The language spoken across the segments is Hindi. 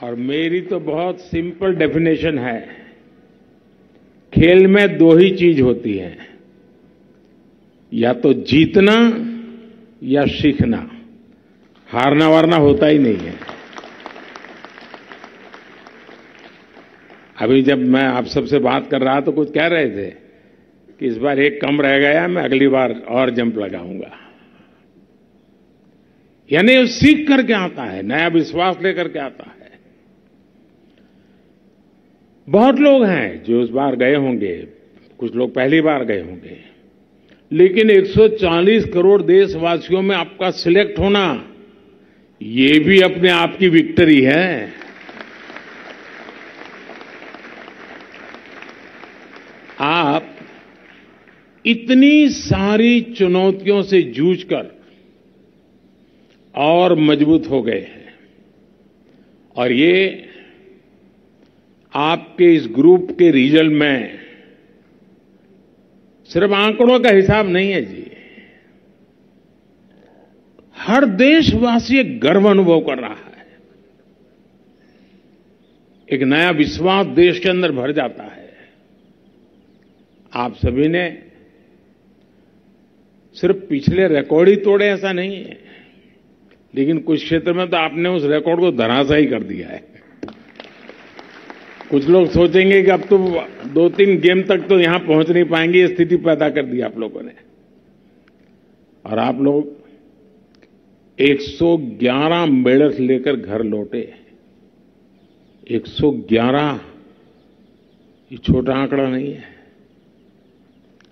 और मेरी तो बहुत सिंपल डेफिनेशन है। खेल में दो ही चीज होती है, या तो जीतना या सीखना। हारना वारना होता ही नहीं है। अभी जब मैं आप सबसे बात कर रहा तो कुछ कह रहे थे कि इस बार एक कम रह गया, मैं अगली बार और जंप लगाऊंगा। यानी वो सीख करके आता है, नया विश्वास लेकर के आता है। बहुत लोग हैं जो इस बार गए होंगे, कुछ लोग पहली बार गए होंगे, लेकिन 140 करोड़ देशवासियों में आपका सिलेक्ट होना, ये भी अपने आप की विक्ट्री है। आप इतनी सारी चुनौतियों से जूझकर और मजबूत हो गए हैं, और ये आपके इस ग्रुप के रिजल्ट में सिर्फ आंकड़ों का हिसाब नहीं है जी। हर देशवासी एक गर्व अनुभव कर रहा है, एक नया विश्वास देश के अंदर भर जाता है। आप सभी ने सिर्फ पिछले रिकॉर्ड ही तोड़े ऐसा नहीं है, लेकिन कुछ क्षेत्र में तो आपने उस रिकॉर्ड को धराशायी कर दिया है। कुछ लोग सोचेंगे कि अब तो 2-3 गेम तक तो यहां पहुंच नहीं पाएंगे, ये स्थिति पैदा कर दी आप लोगों ने। और आप लोग 111 मेडल्स लेकर घर लौटे। 111 ये छोटा आंकड़ा नहीं है।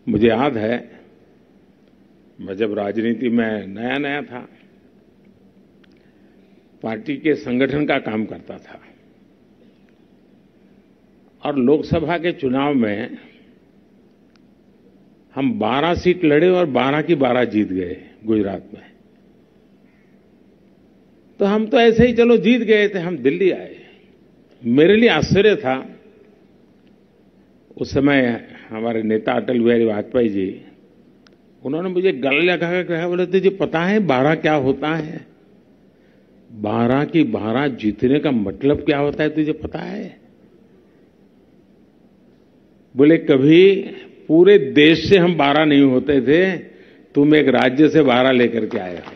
मुझे याद है, मैं जब राजनीति में नया नया था, पार्टी के संगठन का काम करता था, और लोकसभा के चुनाव में हम 12 सीट लड़े और 12 की 12 जीत गए गुजरात में। तो हम तो ऐसे ही चलो जीत गए थे, हम दिल्ली आए। मेरे लिए आश्चर्य था, उस समय हमारे नेता अटल बिहारी वाजपेयी जी, उन्होंने मुझे गले लगा कर कहा, बोले तुझे पता है 12 क्या होता है? 12 की 12 जीतने का मतलब क्या होता है तुझे पता है? बोले कभी पूरे देश से हम 12 नहीं होते थे, तुम एक राज्य से 12 लेकर के आए हो।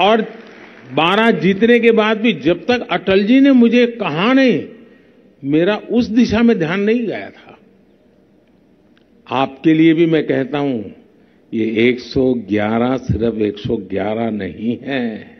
और 12 जीतने के बाद भी जब तक अटल जी ने मुझे कहा नहीं, मेरा उस दिशा में ध्यान नहीं गया था। आपके लिए भी मैं कहता हूं, ये 111 सिर्फ 111 नहीं है।